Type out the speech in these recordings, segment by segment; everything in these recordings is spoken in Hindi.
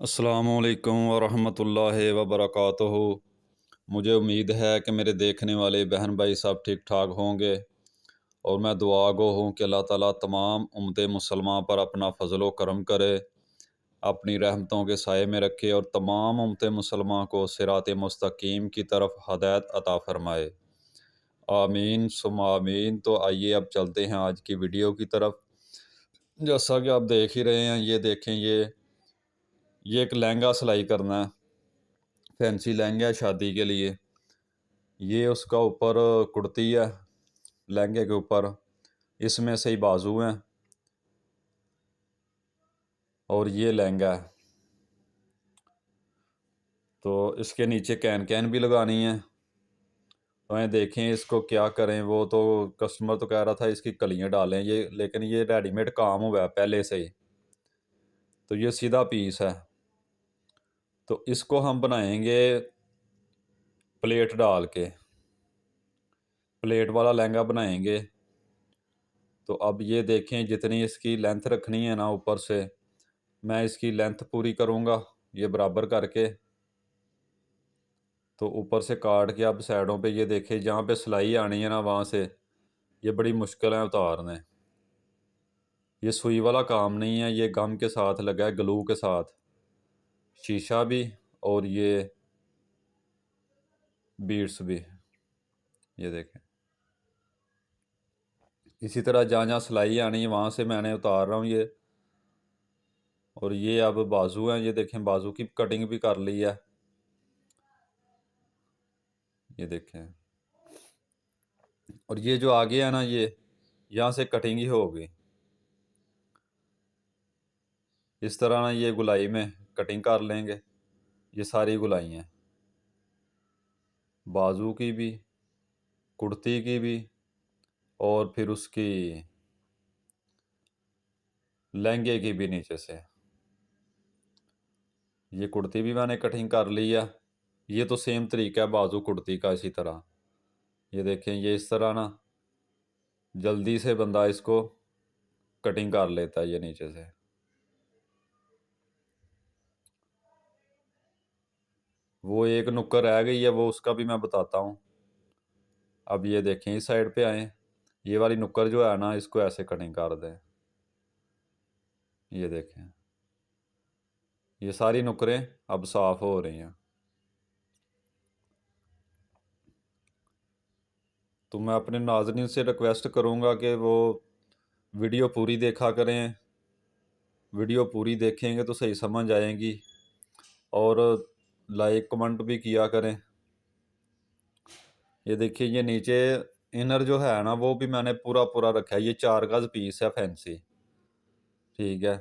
अस्सलाम वालेकुम वरहमतुल्लाहि वबरकातुहू। मुझे उम्मीद है कि मेरे देखने वाले बहन भाई सब ठीक ठाक होंगे, और मैं दुआ गो हूँ कि अल्लाह ताला तमाम उम्मत मुसलमान पर अपना फ़ज़ल व करम करे, अपनी रहमतों के साए में रखे और तमाम उम्मत मुसलमान को सिरात मुस्तकीम की तरफ हदायत अता फ़रमाए। आमीन सुम आमीन। तो आइए अब चलते हैं आज की वीडियो की तरफ। जैसा कि आप देख ही रहे हैं, ये देखें, ये एक लहंगा सिलाई करना है, फैंसी लहंगा है शादी के लिए। ये उसका ऊपर कुर्ती है, लहंगे के ऊपर इसमें से ही बाजू हैं, और ये लहंगा है। तो इसके नीचे कैन कैन भी लगानी है। तो ये देखें इसको क्या करें। वो तो कस्टमर तो कह रहा था इसकी कलियां डालें, ये लेकिन ये रेडीमेड काम हुआ है पहले से ही। तो ये सीधा पीस है, तो इसको हम बनाएंगे प्लेट डाल के, प्लेट वाला लहंगा बनाएंगे। तो अब ये देखें, जितनी इसकी लेंथ रखनी है ना ऊपर से, मैं इसकी लेंथ पूरी करूँगा ये बराबर करके। तो ऊपर से काट के अब साइडों पे ये देखें, जहाँ पे सिलाई आनी है ना वहाँ से ये बड़ी मुश्किल है उतारने। ये सुई वाला काम नहीं है, ये गम के साथ लगा है, ग्लू के साथ, शीशा भी और ये बीड्स भी। ये देखें, इसी तरह जहाँ जहाँ सिलाई आनी है वहाँ से मैंने उतार रहा हूँ ये। और ये अब बाजू हैं, ये देखें बाजू की कटिंग भी कर ली है। ये देखें, और ये जो आगे है ना, ये यहाँ से कटिंग ही होगी इस तरह ना। ये गुलाई में कटिंग कर लेंगे, ये सारी गुलाई हैं, बाजू की भी, कुर्ती की भी, और फिर उसकी लहंगे की भी नीचे से। ये कुर्ती भी मैंने कटिंग कर ली है। ये तो सेम तरीका है बाजू कुर्ती का, इसी तरह। ये देखें, ये इस तरह ना जल्दी से बंदा इसको कटिंग कर लेता है ये नीचे से। वो एक नुक्कड़ रह गई है, वो उसका भी मैं बताता हूँ। अब ये देखें, इस साइड पे आए, ये वाली नुक्कड़ जो है ना, इसको ऐसे कटिंग कर दें। ये देखें, ये सारी नुक्करें अब साफ़ हो रही हैं। तो मैं अपने नाज़रीन से रिक्वेस्ट करूँगा कि वो वीडियो पूरी देखा करें। वीडियो पूरी देखेंगे तो सही समझ आएगी, और लाइक कमेंट भी किया करें। ये देखिए, ये नीचे इनर जो है ना, वो भी मैंने पूरा पूरा रखा है। ये 4 गज पीस है फैंसी, ठीक है।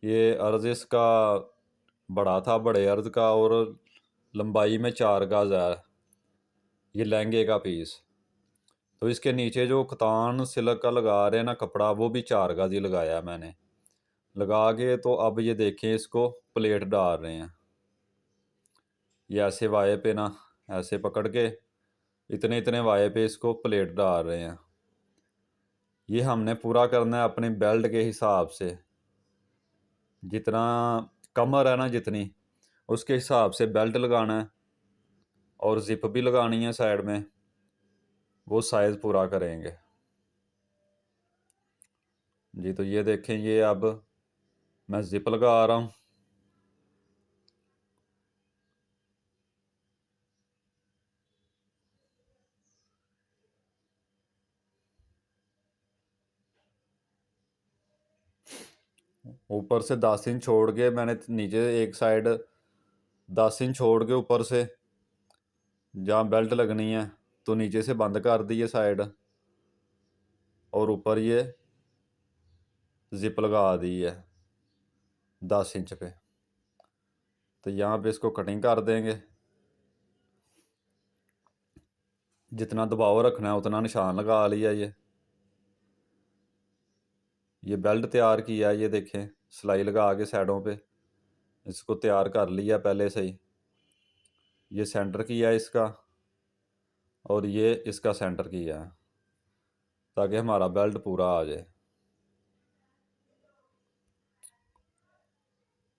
ये अर्ज़ इसका बड़ा था, बड़े अर्ज़ का, और लंबाई में 4 गज है ये लहंगे का पीस। तो इसके नीचे जो खतान सिल्क का लगा रहे हैं ना कपड़ा, वो भी 4 गज ही लगाया है मैंने लगा के। तो अब ये देखें, इसको प्लेट डाल रहे हैं। ये ऐसे वाये पे ना, ऐसे पकड़ के इतने इतने वाये पे इसको प्लेट डाल रहे हैं। ये हमने पूरा करना है अपने बेल्ट के हिसाब से। जितना कमर है ना, जितनी उसके हिसाब से बेल्ट लगाना है, और ज़िप भी लगानी है साइड में, वो साइज़ पूरा करेंगे जी। तो ये देखें, ये अब मैं ज़िप लगा रहा हूँ। ऊपर से 10 इंच छोड़ के मैंने नीचे एक साइड 10 इंच छोड़ के ऊपर से जहाँ बेल्ट लगनी है, तो नीचे से बंद कर दी है साइड, और ऊपर ये ज़िप लगा दी है 10 इंच पे। तो यहाँ पे इसको कटिंग कर देंगे। जितना दबाव रखना है उतना निशान लगा लिया। ये बेल्ट तैयार किया, ये देखें सिलाई लगा के साइडों पे इसको तैयार कर लिया पहले से ही। ये सेंटर किया इसका, और ये इसका सेंटर किया है, ताकि हमारा बेल्ट पूरा आ जाए।